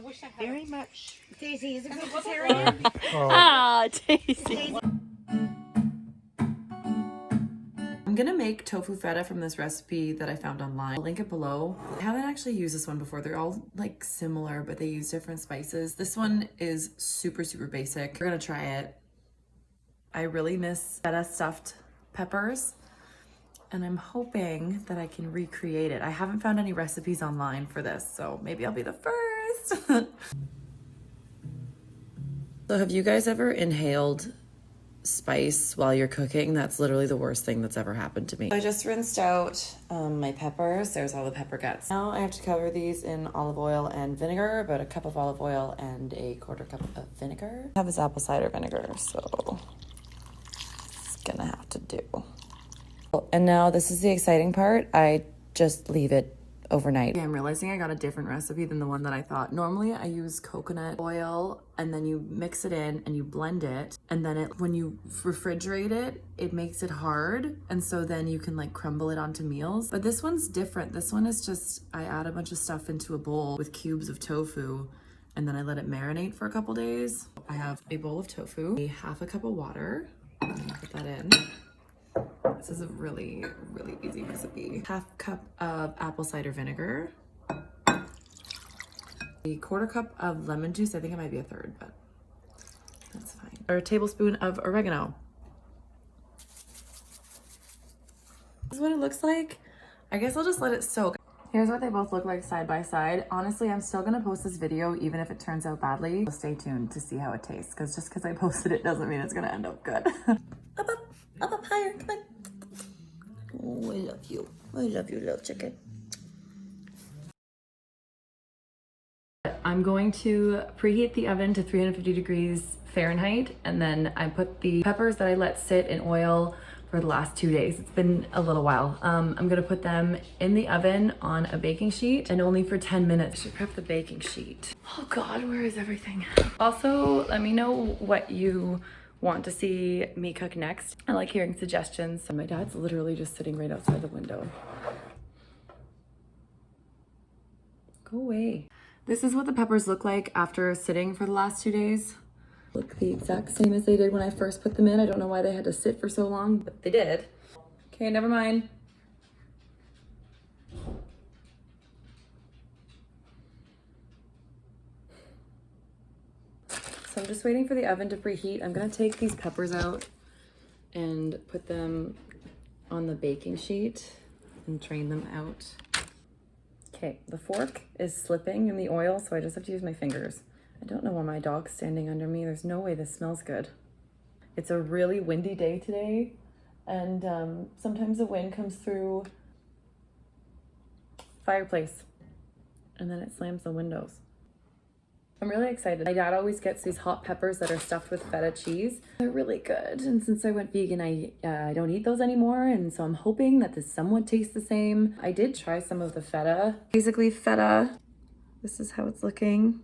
wish I had. Very much. Daisy, is it vegetarian? Ah, Daisy. I'm gonna make tofu feta from this recipe that I found online. I'll link it below. I haven't actually used this one before. They're all like similar, but they use different spices. This one is super, super basic. We're gonna try it. I really miss feta stuffed peppers, and I'm hoping that I can recreate it. I haven't found any recipes online for this, so maybe I'll be the first. So have you guys ever inhaled spice while you're cooking? That's literally the worst thing that's ever happened to me. I just rinsed out my peppers. There's all the pepper guts. Now I have to cover these in olive oil and vinegar, about a cup of olive oil and a quarter cup of vinegar. I have this apple cider vinegar, so it's gonna have to do. And now this is the exciting part. I just leave it overnight. Okay, I'm realizing I got a different recipe than the one that I thought. Normally I use coconut oil and then you mix it in and you blend it, and then when you refrigerate it, it makes it hard, and so then you can like crumble it onto meals. But this one's different. This one is just, I add a bunch of stuff into a bowl with cubes of tofu, and then I let it marinate for a couple days. I have a bowl of tofu, a half a cup of water. I'm gonna put that in. This is a really, really easy recipe. Half cup of apple cider vinegar. A quarter cup of lemon juice. I think it might be a third, but that's fine. Or a tablespoon of oregano. This is what it looks like. I guess I'll just let it soak. Here's what they both look like side by side. Honestly, I'm still gonna post this video even if it turns out badly. So stay tuned to see how it tastes, because just because I posted it doesn't mean it's gonna end up good. Up higher, come on. Oh, I love you. I love you, little chicken. I'm going to preheat the oven to 350 degrees Fahrenheit, and then I put the peppers that I let sit in oil for the last 2 days. It's been a little while. I'm gonna put them in the oven on a baking sheet, and only for 10 minutes. I should prep the baking sheet. Oh God, where is everything? Also, let me know what you want to see me cook next. I like hearing suggestions. And my dad's literally just sitting right outside the window. Go away. This is what the peppers look like after sitting for the last 2 days. Look the exact same as they did when I first put them in. I don't know why they had to sit for so long, but they did. Okay, never mind. So I'm just waiting for the oven to preheat. I'm gonna take these peppers out and put them on the baking sheet and drain them out. Okay, the fork is slipping in the oil, so I just have to use my fingers. I don't know why my dog's standing under me. There's no way this smells good. It's a really windy day today, and sometimes the wind comes through fireplace and then it slams the windows. I'm really excited. My dad always gets these hot peppers that are stuffed with feta cheese. They're really good. And since I went vegan, I don't eat those anymore. And so I'm hoping that this somewhat tastes the same. I did try some of the feta. Basically feta, this is how it's looking.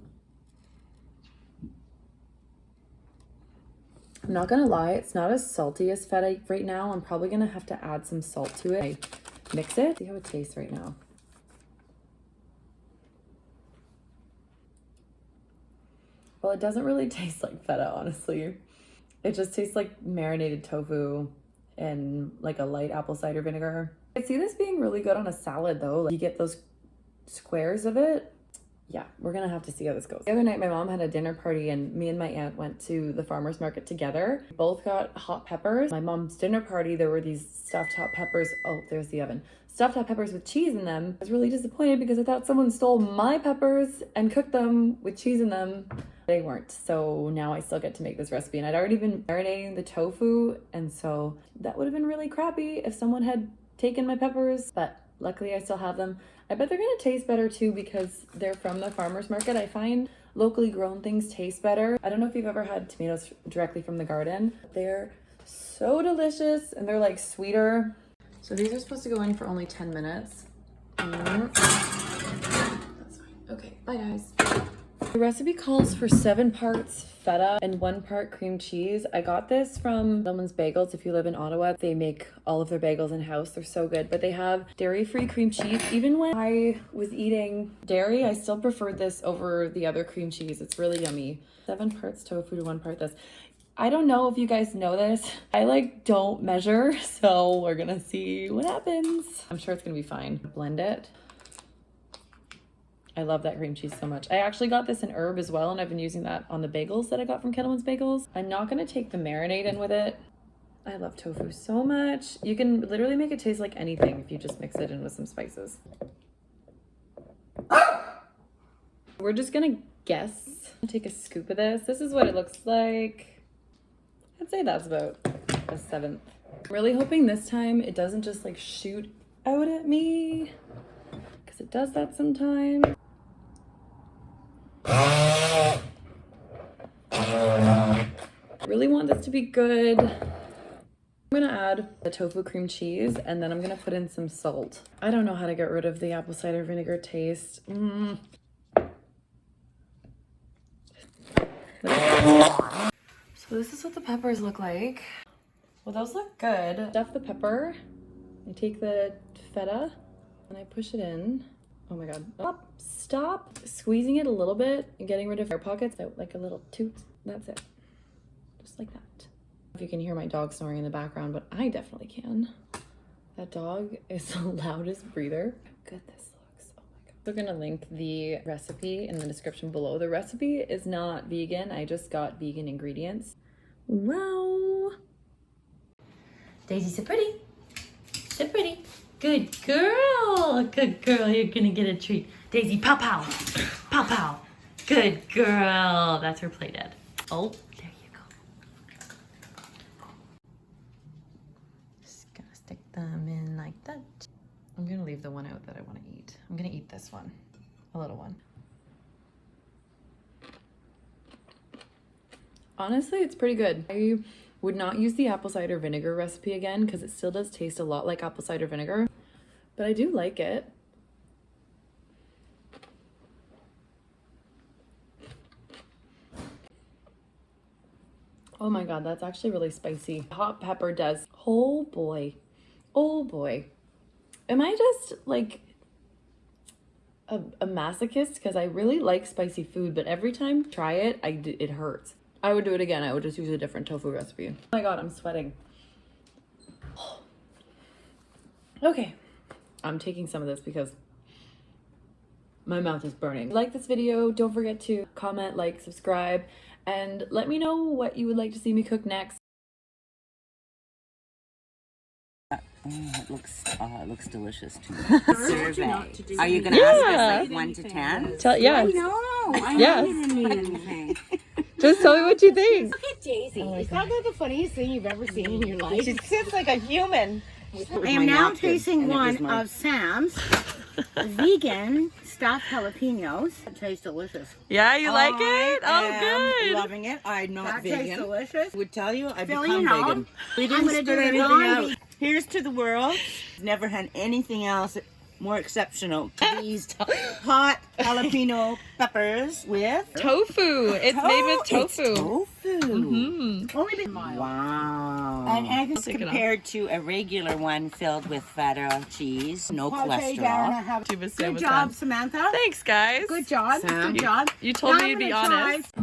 I'm not gonna lie, it's not as salty as feta right now. I'm probably gonna have to add some salt to it. I mix it, see how it tastes right now. Well, it doesn't really taste like feta, honestly. It just tastes like marinated tofu and like a light apple cider vinegar. I see this being really good on a salad though. Like you get those squares of it. Yeah, we're gonna have to see how this goes. The other night my mom had a dinner party and me and my aunt went to the farmer's market together. Both got hot peppers. My mom's dinner party, there were these stuffed hot peppers. Oh, there's the oven. Stuffed hot peppers with cheese in them. I was really disappointed because I thought someone stole my peppers and cooked them with cheese in them. They weren't, so now I still get to make this recipe, and I'd already been marinating the tofu, and so that would have been really crappy if someone had taken my peppers, but luckily I still have them. I bet they're gonna taste better too because they're from the farmer's market. I find locally grown things taste better. I don't know if you've ever had tomatoes directly from the garden. They're so delicious, and they're like sweeter. So these are supposed to go in for only 10 minutes. That's fine. Okay, bye guys. The recipe calls for 7 parts feta and 1 part cream cheese. I got this from Gentleman's Bagels. If you live in Ottawa, they make all of their bagels in-house. They're so good, but they have dairy-free cream cheese. Even when I was eating dairy, I still preferred this over the other cream cheese. It's really yummy. 7 parts tofu to 1 part this. I don't know if you guys know this. I don't measure, so we're gonna see what happens. I'm sure it's gonna be fine. Blend it. I love that cream cheese so much. I actually got this in herb as well, and I've been using that on the bagels that I got from Kettleman's Bagels. I'm not gonna take the marinade in with it. I love tofu so much. You can literally make it taste like anything if you just mix it in with some spices. We're just gonna guess. Take a scoop of this. This is what it looks like. I'd say that's about a 1/7. I'm really hoping this time it doesn't just shoot out at me, because it does that sometimes. I really want this to be good. I'm gonna add the tofu cream cheese, and then I'm gonna put in some salt. I don't know how to get rid of the apple cider vinegar taste. So this is what the peppers look like. Well, those look good. Stuff the pepper. I take the feta and I push it in. Oh my god. Stop squeezing it a little bit and getting rid of air pockets. Out like a little toot. That's it. Just like that. If you can hear my dog snoring in the background, but I definitely can. That dog is the loudest breather. How good this looks. Oh my god. We're gonna link the recipe in the description below. The recipe is not vegan. I just got vegan ingredients. Wow. Daisy's so pretty. So pretty. Good girl. Good girl. You're gonna get a treat. Daisy, pow pow. Pow pow. Good girl. That's her play dead. Oh, there you go. Just gonna stick them in like that. I'm gonna leave the one out that I want to eat. I'm gonna eat this one. A little one. Honestly, it's pretty good. I would not use the apple cider vinegar recipe again because it still does taste a lot like apple cider vinegar, but I do like it. Oh my god, that's actually really spicy. Hot pepper does. Oh boy. Oh boy. Am I just a masochist? Because I really like spicy food, but every time I try it, it hurts. I would do it again. I would just use a different tofu recipe. Oh my god, I'm sweating. Okay. I'm taking some of this because my mouth is burning. Like this video, don't forget to comment, like, subscribe, and let me know what you would like to see me cook next. It looks delicious too. Survey. Are you going to ask us 1 to 10? Yeah. I know. I Yes. didn't need anything. Just tell me what you think. Look at Daisy. Is that the funniest thing you've ever seen in your life? She sits like a human. I am now tasting one of Sam's vegan stuffed jalapenos. It tastes delicious. Yeah, you like it? Oh, I'm good. loving it. I'm not That vegan. tastes delicious. Would tell you I've Fill become you know. vegan. We I'm didn't gonna spit do anything it out. on. Here's to the world. Never had anything else more exceptional. These hot jalapeno peppers with Tofu. It's made with tofu. It's tofu. Only been Wow. And I think Take it off. Compared to a regular one filled with feta cheese, no Pate down. I cholesterol. have. She was Good with job, them. Samantha. Thanks, guys. Good job. Sam. Good job. You told Now me I'm to be gonna try honest.